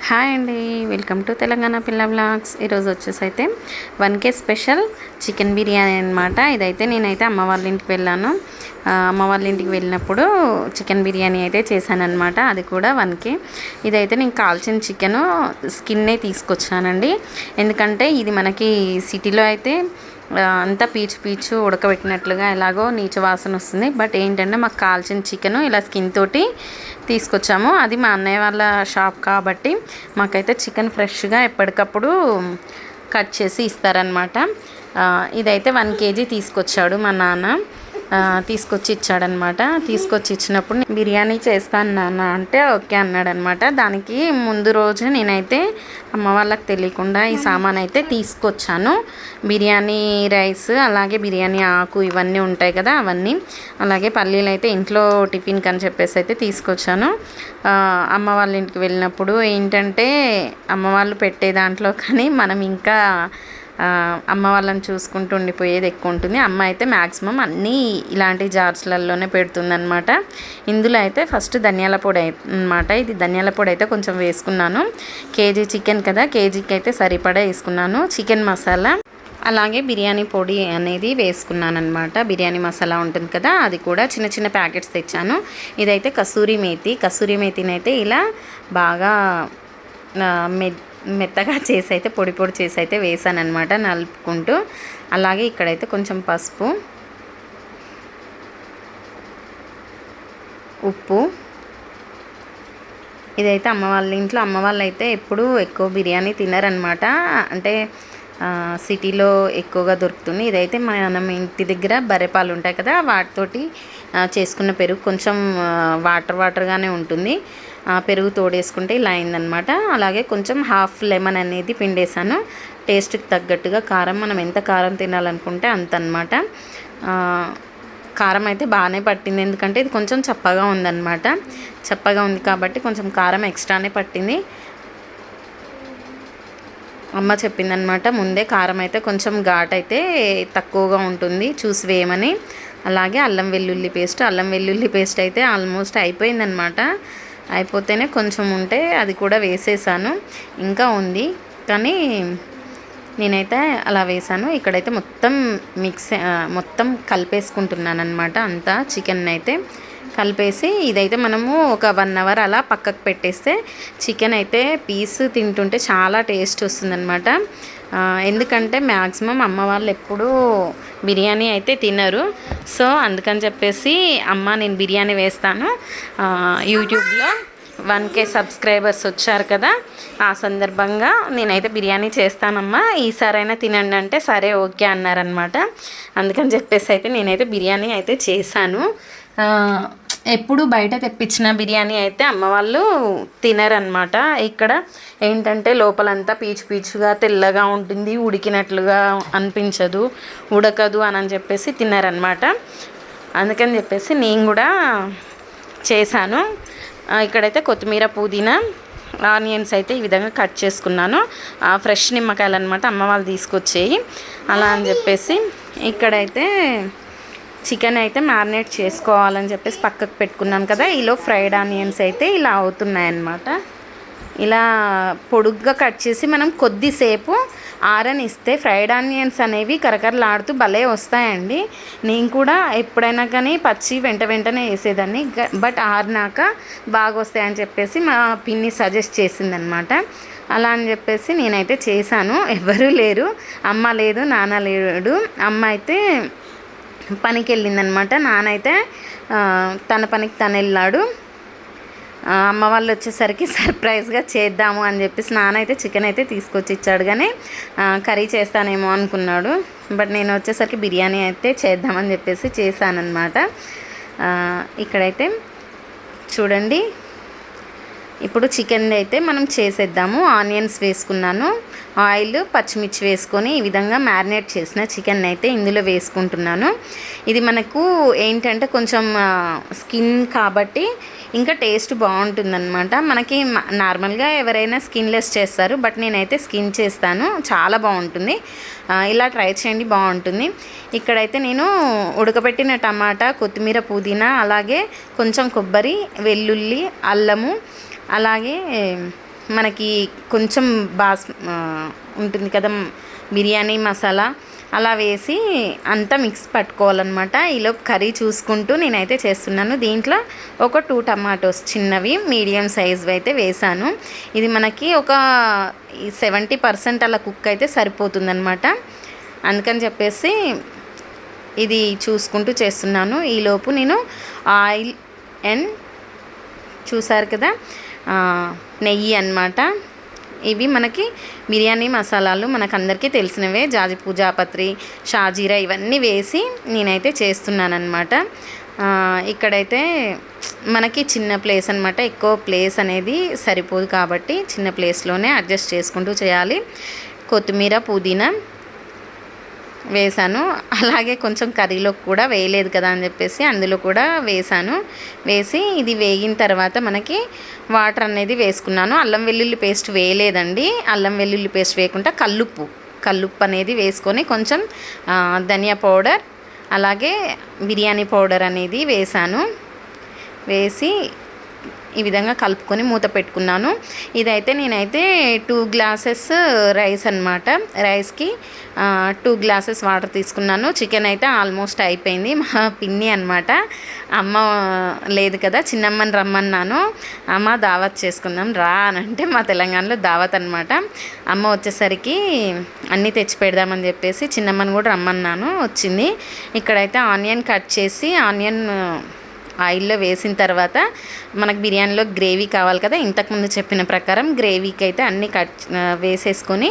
Hi అండి, welcome to Telangana పిల్ల vlogs. ఈరోజు వచ్చేసి 1K స్పెషల్ చికెన్ బిర్యానీ అనమాట. ఇదైతే నేనైతే అమ్మ వాళ్ళ ఇంటికి వెళ్ళాను. అమ్మ వాళ్ళ ఇంటికి వెళ్ళినప్పుడు చికెన్ బిర్యానీ అయితే చేశానన్నమాట. అది కూడా 1K. ఇదైతే నేను కాల్చిన చికెను స్కిన్నే తీసుకొచ్చానండి. ఎందుకంటే ఇది మనకి సిటీలో అయితే అంతా పీచు ఉడకబెట్టినట్లుగా ఎలాగో నీచు వాసన వస్తుంది. బట్ ఏంటంటే మాకు కాల్చిన చికెను ఇలా స్కిన్ తోటి తీసుకొచ్చాము. అది మా అన్నయ్య వాళ్ళ షాప్ కాబట్టి మాకైతే చికెన్ ఫ్రెష్గా ఎప్పటికప్పుడు కట్ చేసి ఇస్తారనమాట. ఇదైతే 1 kg తీసుకొచ్చాడు మా నాన్న. తీసుకొచ్చి ఇచ్చాడనమాట. తీసుకొచ్చి ఇచ్చినప్పుడు బిర్యానీ చేస్తాను నాన్న అంటే ఓకే అన్నాడనమాట. దానికి ముందు రోజు నేనైతే అమ్మ వాళ్ళకి తెలియకుండా ఈ సామాన్ అయితే తీసుకొచ్చాను. బిర్యానీ రైస్, అలాగే బిర్యానీ ఆకు ఇవన్నీ ఉంటాయి కదా, అవన్నీ, అలాగే పల్లీలు అయితే ఇంట్లో టిఫిన్కి అని చెప్పేసి అయితే తీసుకొచ్చాను. అమ్మ వాళ్ళ ఇంటికి వెళ్ళినప్పుడు ఏంటంటే అమ్మ వాళ్ళు పెట్టే దాంట్లో కానీ మనం ఇంకా అమ్మ వాళ్ళని చూసుకుంటూ ఉండిపోయేది ఎక్కువ ఉంటుంది. అమ్మ అయితే మ్యాక్సిమం అన్నీ ఇలాంటి జార్స్లలోనే పెడుతుందన్నమాట. ఇందులో అయితే ఫస్ట్ ధనియాల పొడి అనమాట. ఇది ధనియాల పొడి అయితే కొంచెం వేసుకున్నాను. కేజీ చికెన్ కదా, కేజీకి అయితే సరిపడా వేసుకున్నాను. చికెన్ మసాలా అలాగే బిర్యానీ పొడి అనేది వేసుకున్నాను అనమాట. బిర్యానీ మసాలా ఉంటుంది కదా, అది కూడా చిన్న చిన్న ప్యాకెట్స్ తెచ్చాను. ఇదైతే కసూరి మేతిని అయితే ఇలా బాగా మెత్తగా చేసి అయితే పొడి చేసి అయితే వేసాను అనమాట, నలుపుకుంటూ. అలాగే ఇక్కడైతే కొంచెం పసుపు, ఉప్పు. ఇదైతే అమ్మ వాళ్ళ ఇంట్లో అమ్మ వాళ్ళు అయితే ఎప్పుడూ ఎక్కువ బిర్యానీ తినరనమాట. అంటే సిటీలో ఎక్కువగా దొరుకుతుంది. ఇదైతే మనం ఇంటి దగ్గర బర్రెపాలు ఉంటాయి కదా, వాటితోటి చేసుకున్న పెరుగు కొంచెం వాటర్గానే ఉంటుంది. పెరుగు తోడేసుకుంటే ఇలా అయిందనమాట. అలాగే కొంచెం హాఫ్ లెమన్ అనేది పిండేసాను. టేస్ట్కి తగ్గట్టుగా కారం, మనం ఎంత కారం తినాలనుకుంటే అంత అనమాట. కారం అయితే బాగానే పట్టింది, ఎందుకంటే ఇది కొంచెం చప్పగా ఉందన్నమాట. చప్పగా ఉంది కాబట్టి కొంచెం కారం ఎక్స్ట్రానే పట్టింది. అమ్మ చెప్పిందనమాట ముందే, కారం అయితే కొంచెం ఘాట్ అయితే తక్కువగా ఉంటుంది చూసి వేయమని. అలాగే అల్లం వెల్లుల్లి పేస్ట్ అయితే ఆల్మోస్ట్ అయిపోయిందనమాట. అయిపోతేనే కొంచెం ఉంటే అది కూడా వేసేసాను. ఇంకా ఉంది కానీ నేనైతే అలా వేసాను. ఇక్కడైతే మొత్తం కలిపేసుకుంటున్నాను అనమాట. అంతా చికెన్ అయితే కలిపేసి ఇదైతే మనము ఒక 1 hour అలా పక్కకు పెట్టేస్తే చికెన్ అయితే పీస్ తింటుంటే చాలా టేస్ట్ వస్తుందన్నమాట. ఎందుకంటే మ్యాక్సిమం అమ్మ వాళ్ళు ఎప్పుడూ బిర్యానీ అయితే తినరు. సో అందుకని చెప్పేసి అమ్మ నేను బిర్యానీ వేస్తాను, యూట్యూబ్లో 1K సబ్స్క్రైబర్స్ వచ్చారు కదా, ఆ సందర్భంగా నేనైతే బిర్యానీ చేస్తానమ్మా, ఈసారైనా తినండి అంటే సరే ఓకే అన్నారనమాట. అందుకని చెప్పేసి అయితే నేనైతే బిర్యానీ అయితే చేశాను. ఎప్పుడు బయట తెప్పించిన బిర్యానీ అయితే అమ్మ వాళ్ళు తినరనమాట. ఇక్కడ ఏంటంటే లోపలంతా పీచుగా తెల్లగా ఉంటుంది, ఉడికినట్లుగా అనిపించదు, ఉడకదు అని చెప్పేసి తిన్నారనమాట. అందుకని చెప్పేసి నేను కూడా చేశాను. ఇక్కడైతే కొత్తిమీర, పుదీనా, ఆనియన్స్ అయితే ఈ విధంగా కట్ చేసుకున్నాను. ఫ్రెష్ నిమ్మకాయలు అనమాట, అమ్మ వాళ్ళు తీసుకొచ్చేయి. అలా అని చెప్పేసి ఇక్కడైతే చికెన్ అయితే మ్యారినేట్ చేసుకోవాలని చెప్పేసి పక్కకు పెట్టుకున్నాను కదా. ఈలో ఫ్రైడ్ ఆనియన్స్ అయితే ఇలా అవుతున్నాయన్నమాట. ఇలా పొడుగ్గా కట్ చేసి మనం కొద్దిసేపు ఆరనిస్తే ఫ్రైడ్ ఆనియన్స్ అనేవి కరకరలాడుతూ భలే వస్తాయండి. నేను కూడా ఎప్పుడైనా కానీ పచ్చి వెంటనే వేసేదాన్ని, బట్ ఆరినాక బాగా వస్తాయని చెప్పేసి మా పిన్ని సజెస్ట్ చేసిందనమాట. అలా అని చెప్పేసి నేనైతే చేశాను. ఎవరూ లేరు, అమ్మ లేదు, నాన్న లేడు. అమ్మ అయితే పనికి వెళ్ళిందనమాట. నాన్న అయితే తన పనికి తను వెళ్ళాడు. అమ్మ వాళ్ళు వచ్చేసరికి సర్ప్రైజ్గా చేద్దాము అని చెప్పేసి నాన్న అయితే చికెన్ అయితే తీసుకొచ్చి ఇచ్చాడు, కానీ కర్రీ చేస్తానేమో అనుకున్నాడు. బట్ నేను వచ్చేసరికి బిర్యానీ అయితే చేద్దామని చెప్పేసి చేశానన్నమాట. ఇక్కడైతే చూడండి, ఇప్పుడు చికెన్ అయితే మనం చేసేద్దాము. ఆనియన్స్ వేసుకున్నాను, ఆయిల్, పచ్చిమిర్చి వేసుకొని ఈ విధంగా మ్యారినేట్ చేసిన చికెన్ అయితే ఇందులో వేసుకుంటున్నాను. ఇది మనకు ఏంటంటే కొంచెం స్కిన్ కాబట్టి ఇంకా టేస్ట్ బాగుంటుందన్నమాట. మనకి నార్మల్గా ఎవరైనా స్కిన్లెస్ చేస్తారు, బట్ నేనైతే స్కిన్ చేస్తాను, చాలా బాగుంటుంది. ఇలా ట్రై చేయండి, బాగుంటుంది. ఇక్కడైతే నేను ఉడకబెట్టిన టమాటా, కొత్తిమీర, పుదీనా, అలాగే కొంచెం కొబ్బరి, వెల్లుల్లి, అల్లము, అలాగే మనకి కొంచెం ఉంటుంది కదా బిర్యానీ మసాలా, అలా వేసి అంతా మిక్స్ పట్టుకోవాలన్నమాట. ఈలోపు కర్రీ చూసుకుంటూ నేనైతే చేస్తున్నాను. దీంట్లో ఒక 2 టమాటోస్ చిన్నవి మీడియం సైజ్వి అయితే వేసాను. ఇది మనకి ఒక 70% అలా కుక్ అయితే సరిపోతుందన్నమాట. అందుకని చెప్పేసి ఇది చూసుకుంటూ చేస్తున్నాను. ఈలోపు నేను ఆయిల్ అండ్ చూసారు కదా నెయ్యి అన్నమాట. ఇవి మనకి బిర్యానీ మసాలాలు మనకందరికీ తెలిసినవే, జాజిపూ, జాపత్రి, షాజీరా ఇవన్నీ వేసి నేనైతే చేస్తున్నానన్నమాట. ఇక్కడైతే మనకి చిన్న ప్లేస్ అనమాట, ఎక్కువ ప్లేస్ అనేది సరిపోదు కాబట్టి చిన్న ప్లేస్లోనే అడ్జస్ట్ చేసుకుంటూ చేయాలి. కొత్తిమీర, పుదీనా వేసాను. అలాగే కొంచెం కర్రీలో కూడా వేయలేదు కదా అని చెప్పేసి అందులో కూడా వేసాను. వేసి ఇది వేగిన తర్వాత మనకి వాటర్ అనేది వేసుకున్నాను. అల్లం వెల్లుల్లి పేస్ట్ వేయలేదండి. అల్లం వెల్లుల్లి పేస్ట్ వేయకుండా కల్లుప్పు అనేది వేసుకొని కొంచెం ధనియా పౌడర్ అలాగే బిర్యానీ పౌడర్ అనేది వేసాను. వేసి ఈ విధంగా కలుపుకొని మూత పెట్టుకున్నాను. ఇదైతే నేనైతే 2 గ్లాసెస్ రైస్ అన్నమాట. రైస్కి 2 గ్లాసెస్ వాటర్ తీసుకున్నాను. చికెన్ అయితే ఆల్మోస్ట్ అయిపోయింది. మా పిన్ని అన్నమాట, అమ్మ లేదు కదా, చిన్నమ్మని రమ్మన్నాను. అమ్మ దావత్ చేసుకుందాం రా అని అంటే, మా తెలంగాణలో దావత్ అన్నమాట. అమ్మ వచ్చేసరికి అన్నీ తెచ్చి పెడదామని చెప్పేసి చిన్నమ్మని కూడా రమ్మన్నాను, వచ్చింది. ఇక్కడైతే ఆనియన్ కట్ చేసి ఆనియన్ ఆయిల్లో వేసిన తర్వాత మనకు బిర్యానీలో గ్రేవీ కావాలి కదా, ఇంతకుముందు చెప్పిన ప్రకారం గ్రేవీకి అయితే అన్నీ వేసేసుకొని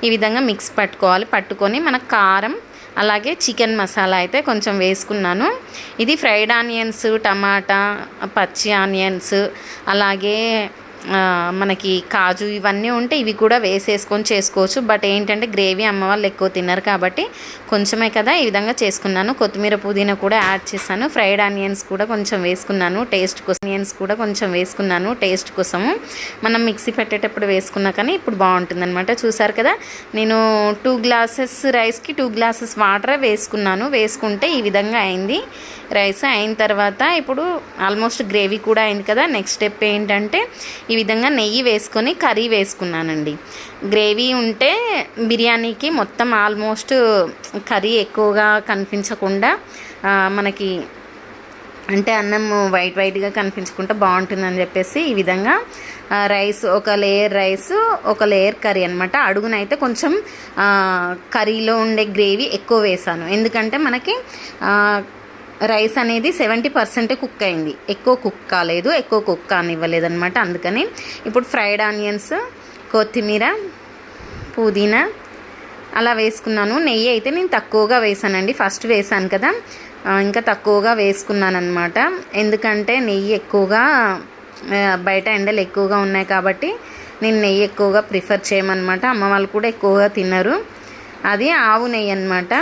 ఈ విధంగా మిక్స్ పట్టుకొని మనకు కారం అలాగే చికెన్ మసాలా అయితే కొంచెం వేసుకున్నాను. ఇది ఫ్రైడ్ ఆనియన్స్, టమాటా, పచ్చి ఆనియన్స్ అలాగే మనకి కాజు ఇవన్నీ ఉంటే ఇవి కూడా వేసేసుకొని చేసుకోవచ్చు. బట్ ఏంటంటే గ్రేవీ అమ్మ వాళ్ళు ఎక్కువ తిన్నారు కాబట్టి కొంచెమే కదా ఈ విధంగా చేసుకున్నాను. కొత్తిమీర, పుదీనా కూడా యాడ్ చేశాను. ఫ్రైడ్ ఆనియన్స్ కూడా కొంచెం వేసుకున్నాను టేస్ట్ కోసము. మనం మిక్సీ పెట్టేటప్పుడు వేసుకున్నా కానీ ఇప్పుడు బాగుంటుందన్నమాట. చూసారు కదా, నేను 2 గ్లాసెస్ రైస్కి 2 గ్లాసెస్ వాటర్ వేసుకుంటే ఈ విధంగా అయింది. రైస్ అయిన తర్వాత ఇప్పుడు ఆల్మోస్ట్ గ్రేవీ కూడా అయింది కదా. నెక్స్ట్ స్టెప్ ఏంటంటే ఈ విధంగా నెయ్యి వేసుకొని కర్రీ వేసుకున్నానండి. గ్రేవీ ఉంటే బిర్యానీకి మొత్తం ఆల్మోస్ట్ కర్రీ ఎక్కువగా కనిపించకుండా మనకి అంటే అన్నం వైట్గా కనిపించకుండా బాగుంటుందని చెప్పేసి ఈ విధంగా రైస్ ఒక లేయర్ రైస్ ఒక లేయర్ కర్రీ అనమాట. అడుగునైతే కొంచెం కర్రీలో ఉండే గ్రేవీ ఎక్కువ వేసాను. ఎందుకంటే మనకి రైస్ అనేది 70% కుక్ అయింది, ఎక్కువ కుక్ కాలేదు, ఎక్కువ కుక్ కానివ్వలేదు అనమాట. అందుకని ఇప్పుడు ఫ్రైడ్ ఆనియన్స్, కొత్తిమీర, పుదీనా అలా వేసుకున్నాను. నెయ్యి అయితే నేను తక్కువగా వేసానండి, ఫస్ట్ వేసాను కదా, ఇంకా తక్కువగా వేసుకున్నాను అనమాట. ఎందుకంటే నెయ్యి ఎక్కువగా బయట ఎండలు ఎక్కువగా ఉన్నాయి కాబట్టి నేను నెయ్యి ఎక్కువగా ప్రిఫర్ చేయమన్నమాట. అమ్మ వాళ్ళు కూడా ఎక్కువగా తినరు. అది ఆవు నెయ్యి అనమాట.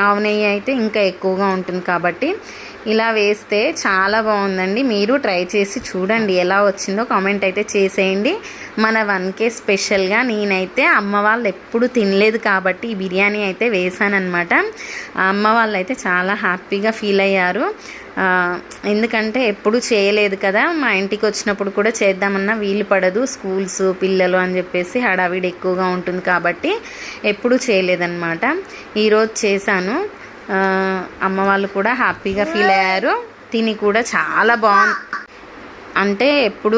ఆవు నెయ్యి అయితే ఇంకా ఎక్కువగా ఉంటుంది కాబట్టి ఇలా వేస్తే చాలా బాగుందండి. మీరు ట్రై చేసి చూడండి, ఎలా వచ్చిందో కామెంట్ అయితే చేసేయండి. మన 1K స్పెషల్గా నేనైతే అమ్మ వాళ్ళు ఎప్పుడు తినలేదు కాబట్టి ఈ బిర్యానీ అయితే వేసానన్నమాట. అమ్మ వాళ్ళు అయితే చాలా హ్యాపీగా ఫీల్ అయ్యారు. ఎందుకంటే ఎప్పుడు చేయలేదు కదా, మా ఇంటికి వచ్చినప్పుడు కూడా చేద్దామన్నా వీలు పడదు, స్కూల్స్ పిల్లలు అని చెప్పేసి హడావిడి ఎక్కువగా ఉంటుంది కాబట్టి ఎప్పుడు చేయలేదన్నమాట. ఈరోజు చేశాను. అమ్మ వాళ్ళు కూడా హ్యాపీగా ఫీల్ అయ్యారు. తిని కూడా చాలా బాగుంది. అంటే ఎప్పుడు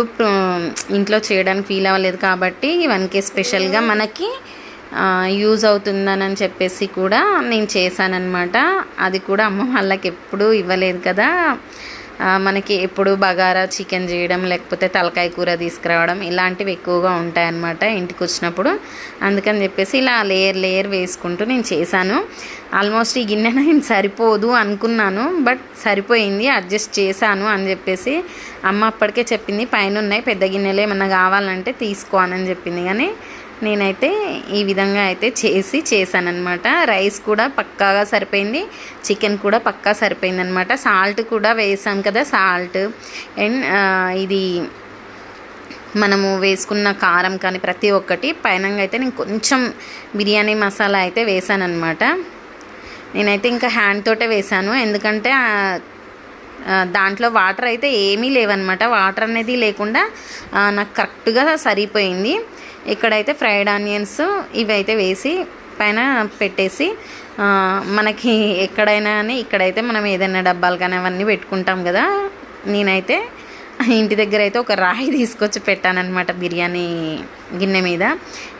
ఇంట్లో చేయడానికి ఫీల్ అవ్వలేదు కాబట్టి 1K స్పెషల్గా మనకి యూజ్ అవుతుందని చెప్పేసి కూడా నేను చేశానన్నమాట. అది కూడా అమ్మ వాళ్ళకి ఎప్పుడు ఇవ్వలేదు కదా, మనకి ఎప్పుడు బగారా చికెన్ చేయడం లేకపోతే తలకాయ కూర తీసుకురావడం ఇలాంటివి ఎక్కువగా ఉంటాయన్నమాట ఇంటికి వచ్చినప్పుడు. అందుకని చెప్పేసి ఇలా లేయర్ వేసుకుంటూ నేను చేశాను. ఆల్మోస్ట్ ఈ గిన్నె నేను సరిపోదు అనుకున్నాను, బట్ సరిపోయింది, అడ్జస్ట్ చేశాను అని చెప్పేసి అమ్మ అప్పటికే చెప్పింది, పైన ఉన్నాయి పెద్ద గిన్నెలు ఏమన్నా కావాలంటే తీసుకో అని చెప్పింది. కానీ నేనైతే ఈ విధంగా అయితే చేశానన్నమాట. రైస్ కూడా పక్కాగా సరిపోయింది, చికెన్ కూడా పక్కా సరిపోయింది అనమాట. సాల్ట్ కూడా వేసాం కదా, సాల్ట్ అండ్ ఇది మనము వేసుకున్న కారం కానీ ప్రతి ఒక్కటి పైన అయితే నేను కొంచెం బిర్యానీ మసాలా అయితే వేసానన్నమాట. నేనైతే ఇంకా హ్యాండ్ తోటే వేసాను, ఎందుకంటే దాంట్లో వాటర్ అయితే ఏమీ లేవన్నమాట. వాటర్ అనేది లేకుండా నాకు కరెక్ట్గా సరిపోయింది. ఇక్కడైతే ఫ్రైడ్ ఆనియన్స్ ఇవైతే వేసి పైన పెట్టేసి మనకి ఎక్కడైనా అని ఇక్కడైతే మనం ఏదైనా డబ్బాలు కానీ అవన్నీ పెట్టుకుంటాం కదా. నేనైతే ఇంటి దగ్గర అయితే ఒక రాయి తీసుకొచ్చి పెట్టానన్నమాట బిర్యానీ గిన్నె మీద.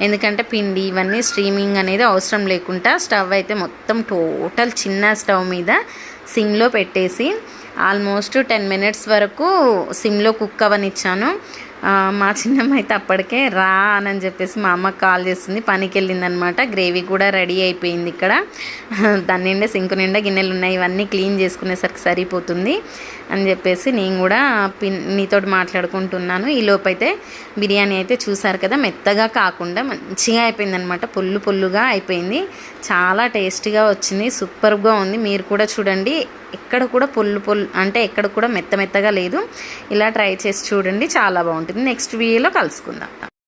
ఎందుకంటే పిండి ఇవన్నీ స్ట్రీమింగ్ అనేది అవసరం లేకుండా స్టవ్ అయితే మొత్తం టోటల్ చిన్న స్టవ్ మీద సిమ్లో పెట్టేసి ఆల్మోస్ట్ 10 minutes వరకు సిమ్లో కుక్ అవ్వనిచ్చాను. మా చిన్నమ్మ అయితే అప్పటికే రా అని చెప్పేసి మా అమ్మకి కాల్ చేస్తుంది, పనికి వెళ్ళిందనమాట. గ్రేవీ కూడా రెడీ అయిపోయింది. ఇక్కడ దాని నిండా సింకు నిండా గిన్నెలు ఉన్నాయి, ఇవన్నీ క్లీన్ చేసుకునేసరికి సరిపోతుంది అని చెప్పేసి నేను కూడా నీతో మాట్లాడుకుంటున్నాను. ఈ లోపైతే బిర్యానీ అయితే చూసారు కదా, మెత్తగా కాకుండా మంచిగా అయిపోయిందనమాట. పొల్లుగా అయిపోయింది. చాలా టేస్టీగా వచ్చింది, సూపర్గా ఉంది. మీరు కూడా చూడండి, ఎక్కడ కూడా పొల్లు అంటే ఎక్కడ కూడా మెత్తగా లేదు. ఇలా ట్రై చేసి చూడండి, చాలా బాగుంటుంది. నెక్స్ట్ వీడియోలో కలుసుకుందాం.